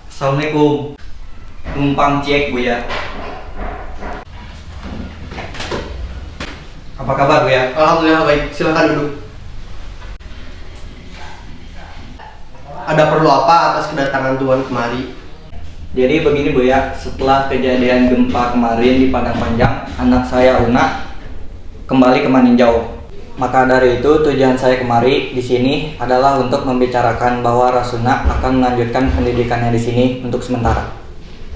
Assalamualaikum. Numpang cek Buya. Apa kabar Buya? Alhamdulillah baik, silakan duduk. Ada perlu apa atas kedatangan Tuan kemari? Jadi begini Buya, setelah kejadian gempa kemarin di Padang Panjang, anak saya Una kembali ke Maninjau. Maka dari itu tujuan saya kemari di sini adalah untuk membicarakan bahwa Rasuna akan melanjutkan pendidikannya di sini untuk sementara.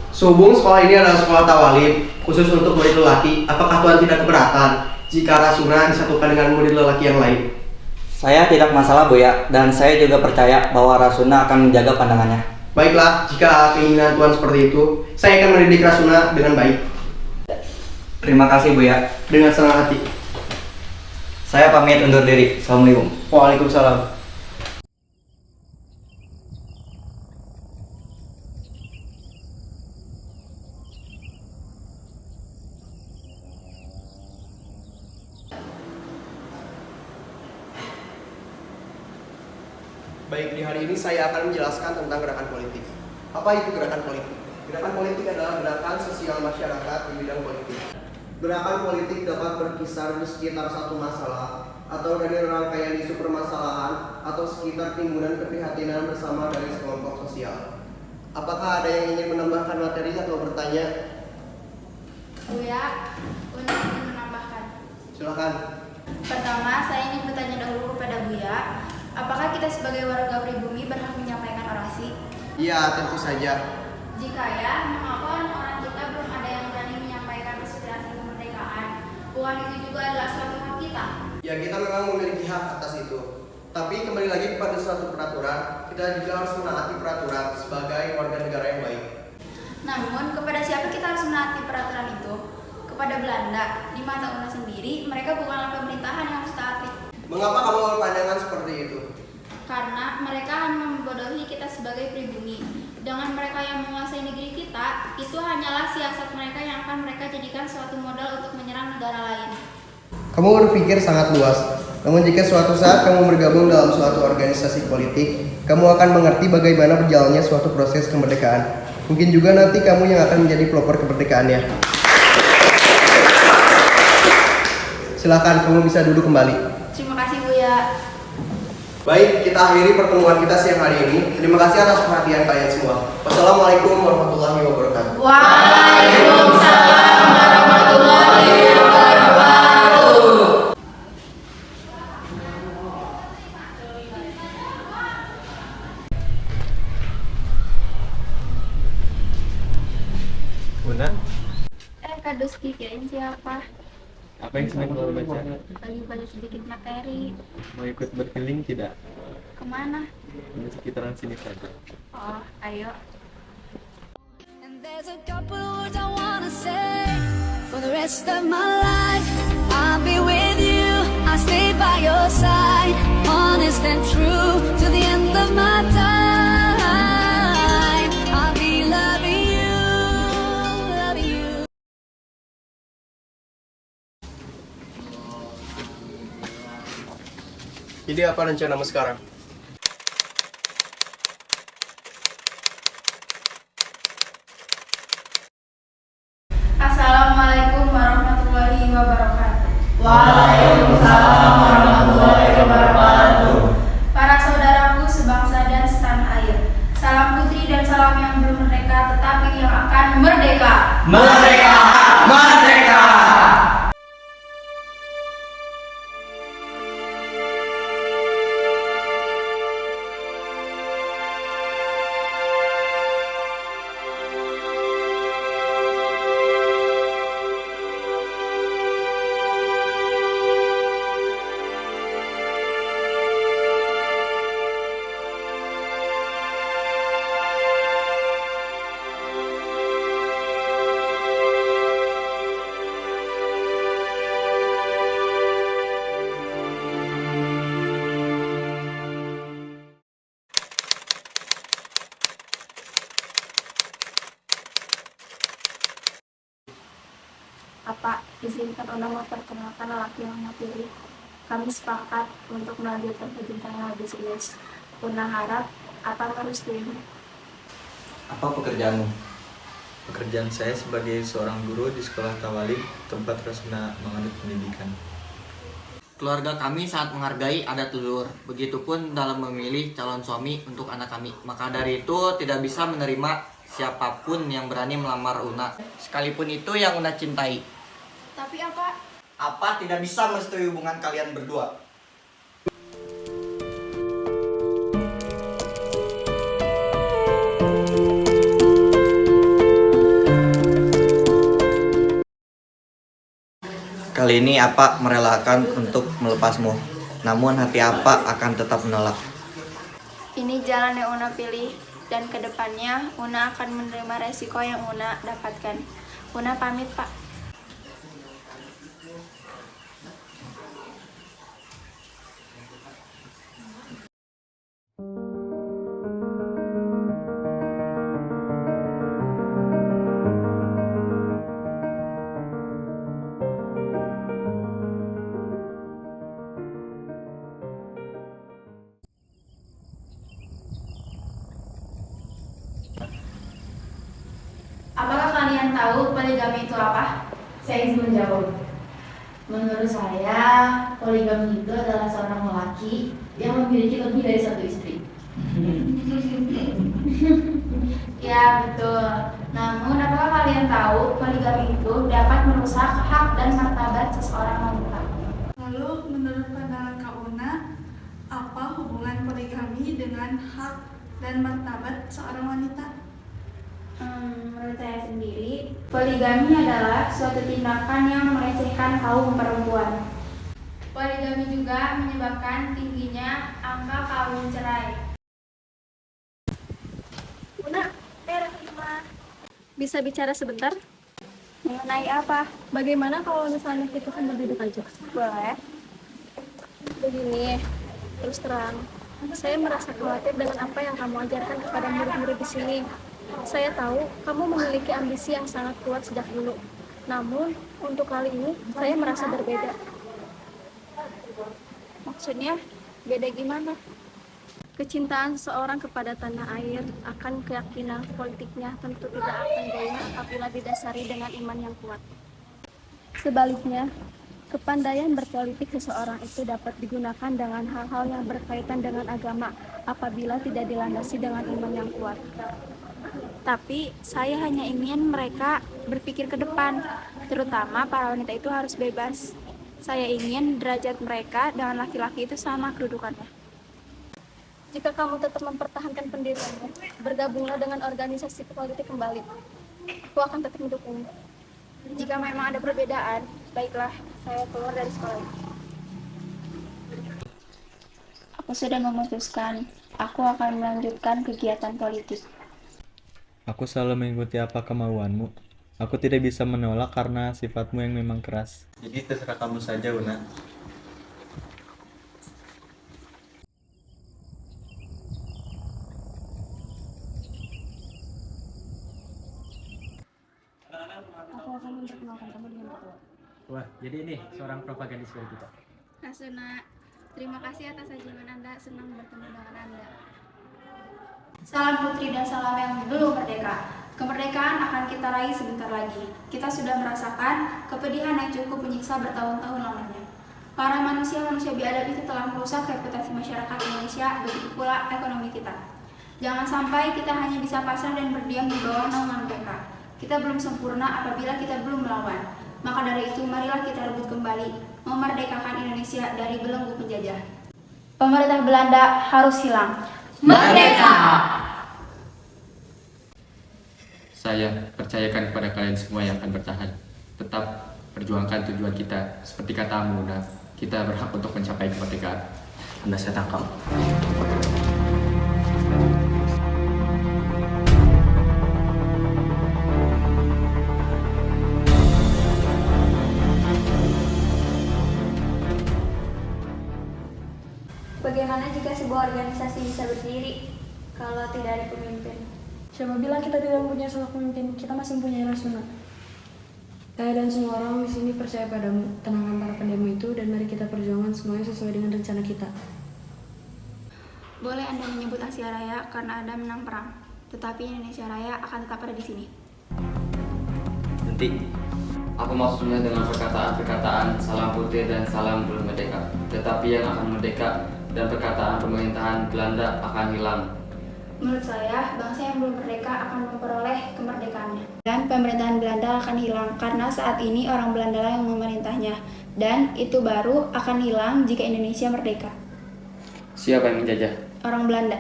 Sehubung sekolah ini adalah sekolah tawalim khusus untuk murid lelaki, apakah Tuan tidak keberatan jika Rasuna disatukan dengan murid lelaki yang lain? Saya tidak masalah Buya, dan saya juga percaya bahwa Rasuna akan menjaga pandangannya. Baiklah, jika keinginan Tuan seperti itu, saya akan mendidik Rasuna dengan baik. Terima kasih Buya. Dengan senang hati. Saya pamit undur diri. Assalamualaikum. Waalaikumsalam. Baik, di hari ini saya akan menjelaskan tentang gerakan politik. Apa itu gerakan politik? Gerakan politik adalah gerakan sosial masyarakat di bidang politik. Gerakan politik dapat berkisar di sekitar satu masalah, atau dari rangkaian isu permasalahan, atau sekitar timbunan keprihatinan bersama dari sekelompok sosial. Apakah ada yang ingin menambahkan materi atau bertanya? Buya, untuk menambahkan. Silakan. Pertama, saya ingin bertanya dahulu kepada Buya, apakah kita sebagai warga pribumi berhak menyampaikan orasi? Iya, tentu saja. Jika ya, mengapa orang-orang kita belum ada yang berani menyampaikan aspirasi kemerdekaan? Bukan itu juga adalah suatu hak kita? Ya, kita memang memiliki hak atas itu. Tapi kembali lagi kepada suatu peraturan, kita juga harus menaati peraturan sebagai warga negara yang baik. Namun, kepada siapa kita harus menaati peraturan itu? Kepada Belanda. Di mata Una sendiri, mereka bukanlah pemerintahan yang harus taati. Mengapa kamu berpandangan seperti itu? Karena mereka hanya membodohi kita sebagai pribumi. Dengan mereka yang menguasai negeri kita, itu hanyalah siasat mereka yang akan mereka jadikan suatu modal untuk menyerang negara lain. Kamu berpikir sangat luas. Namun jika suatu saat kamu bergabung dalam suatu organisasi politik, kamu akan mengerti bagaimana berjalannya suatu proses kemerdekaan. Mungkin juga nanti kamu yang akan menjadi pelopor kemerdekaannya. Silakan, kamu bisa duduk kembali. Terima kasih Buya. Baik, kita akhiri pertemuan kita siang hari ini. Terima kasih atas perhatian kalian semua. Wassalamualaikum warahmatullahi wabarakatuh. Waalaikumsalam warahmatullahi wabarakatuh. Una, Kak Duski, kirain siapa? apa yang sedang kamu baca? Lagi baca sedikit materi. Mau ikut berkeliling tidak? Kemana? Di sekitaran sini saja. Oh, ayo. And there's a couple words I wanna say for the rest of my life. I'll be with you, I'll stay by your side, honest and true to the end of my time. I'll be loving you, loving you. Jadi apa rencanamu sekarang? Assalamualaikum warahmatullahi wabarakatuh. Waalaikumsalam warahmatullahi wabarakatuh. Para saudaraku sebangsa dan setanah air, salam putri dan salam yang belum merdeka tetapi yang akan merdeka. Merdeka! Merdeka! Apa izinkan Una memperkenalkan lelaki yang Una pilih. Kami sepakat untuk melanjutkan kejutan yang lebih serius. Una harap apa merestui. Apa pekerjaanmu? Pekerjaan saya sebagai seorang guru di sekolah Tawalib, tempat Rasuna menganut pendidikan. Keluarga kami sangat menghargai adat leluhur, begitupun dalam memilih calon suami untuk anak kami. Maka dari itu tidak bisa menerima siapapun yang berani melamar Una, sekalipun itu yang Una cintai. Tapi apa? Apa tidak bisa merestui hubungan kalian berdua? Kali ini Apa merelakan untuk melepasmu, namun hati Apa akan tetap menolak. Ini jalan yang Una pilih, dan kedepannya Una akan menerima resiko yang Una dapatkan. Una pamit, Pak. Apakah kalian tahu poligami itu apa? Saya ingin menjawab. Menurut saya, poligami itu adalah seorang lelaki yang memiliki lebih dari satu istri. Ya, betul. Namun, apakah kalian tahu poligami itu dapat merusak hak dan martabat seseorang wanita? Lalu, menurut pandangan Kak Una, apa hubungan poligami dengan hak dan martabat seorang wanita? Menurut saya sendiri, poligami adalah suatu tindakan yang melecehkan kaum perempuan. Poligami juga menyebabkan tingginya angka kawin cerai. Una, bisa bicara sebentar? Mengenai apa? Bagaimana kalau misalnya kita sambil duduk aja? Boleh. Begini, terus terang, saya merasa khawatir dengan apa yang kamu ajarkan kepada murid-murid di sini. Saya tahu kamu memiliki ambisi yang sangat kuat sejak dulu. Namun, untuk kali ini, saya merasa berbeda. Maksudnya, beda gimana? Kecintaan seseorang kepada tanah air akan keyakinan politiknya tentu tidak akan goyah apabila didasari dengan iman yang kuat. Sebaliknya, kepandaian berpolitik seseorang itu dapat digunakan dengan hal-hal yang berkaitan dengan agama apabila tidak dilandasi dengan iman yang kuat. Tapi saya hanya ingin mereka berpikir ke depan, terutama para wanita itu harus bebas. Saya ingin derajat mereka dengan laki-laki itu sama kedudukannya. Jika kamu tetap mempertahankan pendirianmu, bergabunglah dengan organisasi politik kembali. Aku akan tetap mendukungmu. Jika memang ada perbedaan, baiklah, saya keluar dari sekolah ini. Aku sudah memutuskan, aku akan melanjutkan kegiatan politik. Aku selalu mengikuti apa kemauanmu. Aku tidak bisa menolak karena sifatmu yang memang keras. Jadi terserah kamu saja, Una. Aku akan memperkenalkan kamu dengan ketua. Wah, jadi ini seorang propagandis dari kita. Rasuna, terima kasih atas ajakan Anda, senang bertemu dengan Anda. Salam putri dan salam yang belum merdeka. Kemerdekaan akan kita raih sebentar lagi. Kita sudah merasakan kepedihan yang cukup menyiksa bertahun-tahun lamanya. Para manusia-manusia biadab itu telah merusak reputasi masyarakat Indonesia, begitu pula ekonomi kita. Jangan sampai kita hanya bisa pasrah dan berdiam di bawah naungan mereka. Kita belum sempurna apabila kita belum melawan. Maka dari itu, marilah kita rebut kembali, memerdekakan Indonesia dari belenggu penjajah. Pemerintah Belanda harus hilang. Merdeka! Saya percayakan kepada kalian semua yang akan bertahan. Tetap perjuangkan tujuan kita. Seperti katamu, Una, kita berhak untuk mencapai kemerdekaan. Anda saya tangkap. Bagaimana jika sebuah organisasi bisa berdiri kalau tidak ada pemimpin? Siapa bilang kita tidak mempunyai sosok pemimpin? Kita masih mempunyai Rasuna. Saya dan semua orang di sini percaya padamu. Tenangkan para pendemo itu dan mari kita perjuangkan semuanya sesuai dengan rencana kita. Boleh Anda menyebut Asia Raya karena Anda menang perang. tetapi Indonesia Raya akan tetap ada di sini. Nanti Apa maksudnya dengan perkataan-perkataan salam putih dan salam belum merdeka? Tetapi yang akan merdeka dan perkataan pemerintahan Belanda akan hilang. Menurut saya, bangsa yang belum merdeka akan memperoleh kemerdekaannya. Dan pemerintahan Belanda akan hilang karena saat ini orang Belanda lah yang memerintahnya. Dan itu baru akan hilang jika Indonesia merdeka. Siapa yang menjajah? Orang Belanda.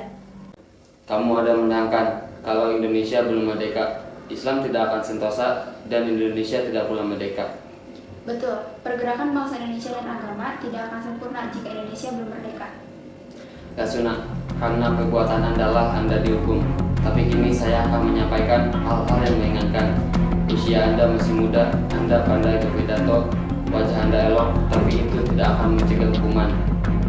Kamu ada menangkan kalau Indonesia belum merdeka, Islam tidak akan sentosa dan Indonesia tidak pula merdeka. Betul, pergerakan bangsa Indonesia dan agama tidak akan sempurna jika Indonesia belum merdeka. Rasuna, karena perbuatan Anda lah Anda dihukum. Tapi kini saya akan menyampaikan hal-hal yang meringankan. Usia Anda masih muda, Anda pandai berpidato, wajah Anda elok, tapi itu tidak akan mencegah hukuman.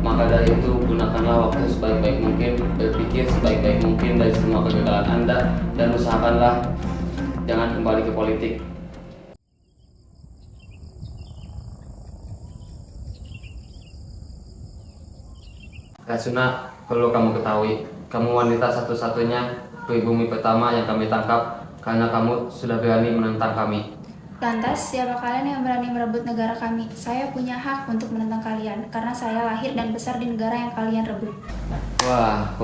Maka dari itu, gunakanlah waktu sebaik-baik mungkin, berpikir sebaik-baik mungkin dari semua kegagalan Anda, dan usahakanlah jangan kembali ke politik. Rasuna, perlu kamu ketahui, kamu wanita satu-satunya pribumi pertama yang kami tangkap karena kamu sudah berani menentang kami. Lantas, siapa kalian yang berani merebut negara kami? Saya punya hak untuk menentang kalian, karena saya lahir dan besar di negara yang kalian rebut. Wah.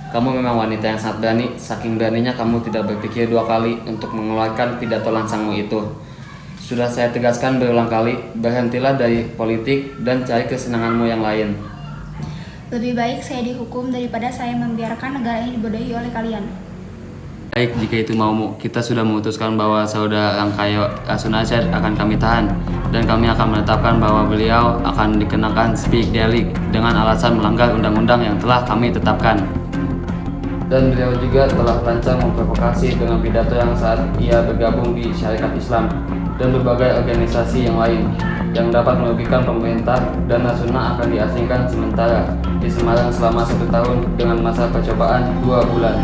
Kamu memang wanita yang sangat berani, saking beraninya kamu tidak berpikir dua kali untuk mengeluarkan pidato lansangmu itu. Sudah saya tegaskan berulang kali, berhentilah dari politik dan cari kesenanganmu yang lain. Lebih baik saya dihukum daripada saya membiarkan negara ini dibodohi oleh kalian. Baik, jika itu maumu, kita sudah memutuskan bahwa saudara Rangkayo Rasuna Syed akan kami tahan, dan kami akan menetapkan bahwa beliau akan dikenakan speak delik dengan alasan melanggar undang-undang yang telah kami tetapkan. Dan beliau juga telah rancang memprovokasi dengan pidato yang saat ia bergabung di Syarikat Islam dan berbagai organisasi yang lain yang dapat merugikan pemerintah, dan Rasuna akan diasingkan sementara di Semarang selama 1 tahun dengan masa percobaan 2 bulan.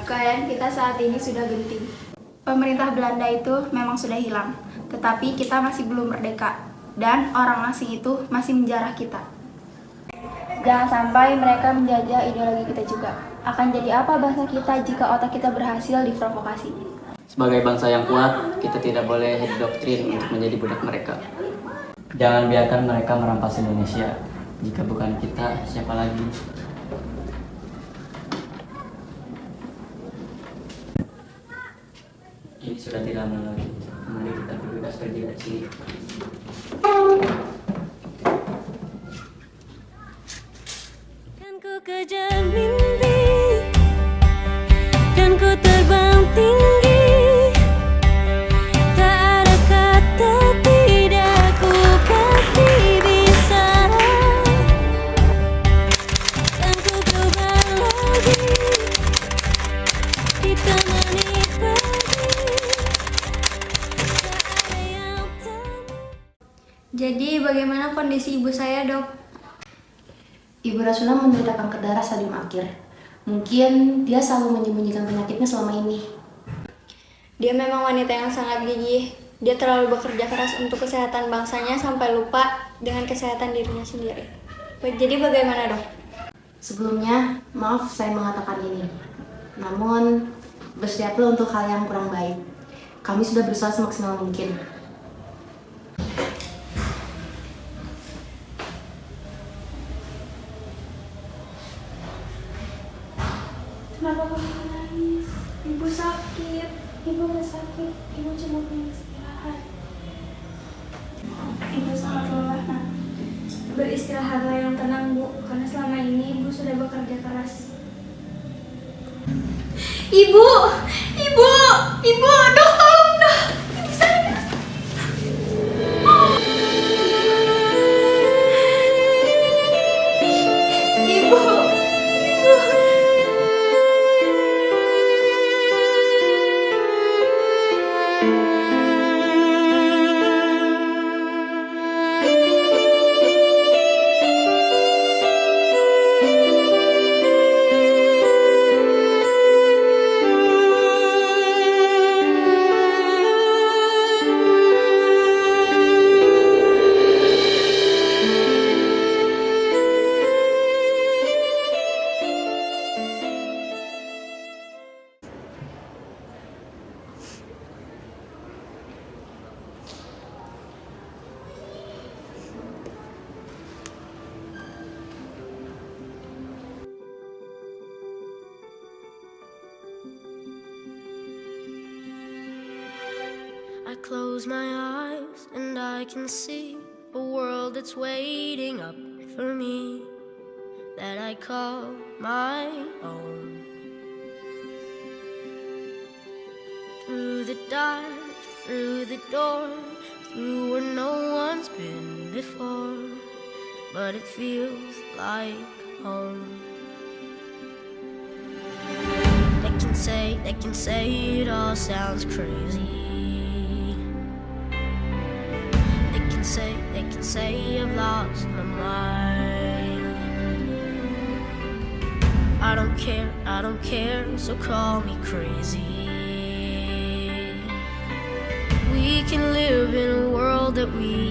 Keadaan kita saat ini sudah genting. Pemerintah Belanda itu memang sudah hilang, tetapi kita masih belum merdeka, dan orang asing itu masih menjarah kita. Jangan sampai mereka menjajah ideologi kita juga. Akan jadi apa bangsa kita jika otak kita berhasil diprovokasi? sebagai bangsa yang kuat, kita tidak boleh didoktrin untuk menjadi budak mereka. Jangan biarkan mereka merampas Indonesia. Jika bukan kita, siapa lagi? Ini sudah tidak lama lagi. Mari kita bebas pergi dari sini. Kan ku kejar mimpi, kan ku terbang tinggi. Tak ada kata tidak, ku pasti bisa. Kan ku coba lagi, ditemani pergi. Tak ada yang Jadi bagaimana kondisi ibu saya, Dok? Ibu Rasuna menderita kanker darah stadium akhir. Mungkin dia selalu menyembunyikan penyakitnya selama ini. Dia memang wanita yang sangat gigih. Dia terlalu bekerja keras untuk kesehatan bangsanya sampai lupa dengan kesehatan dirinya sendiri. Jadi bagaimana, Dok? Sebelumnya, maaf saya mengatakan ini. Namun, bersiaplah untuk hal yang kurang baik. Kami sudah berusaha semaksimal mungkin. Kenapa kamu menangis? Ibu sakit. Ibu nggak sakit. Ibu cuma pengen istirahat. Ibu sangat lelah, Nak. Beristirahatlah yang tenang, Bu. Karena selama ini Ibu sudah bekerja keras. Ibu! Ibu! Ibu! Dok, tolong, Dok! Ibu saya! Ibu! Ibu! close my eyes and I can see a world that's waiting up for me that I call my own. Through the dark, through the door, through where no one's been before, but it feels like home. They can say it all sounds crazy. They can say I've lost my mind. I don't care, so call me crazy. We can live in a world that we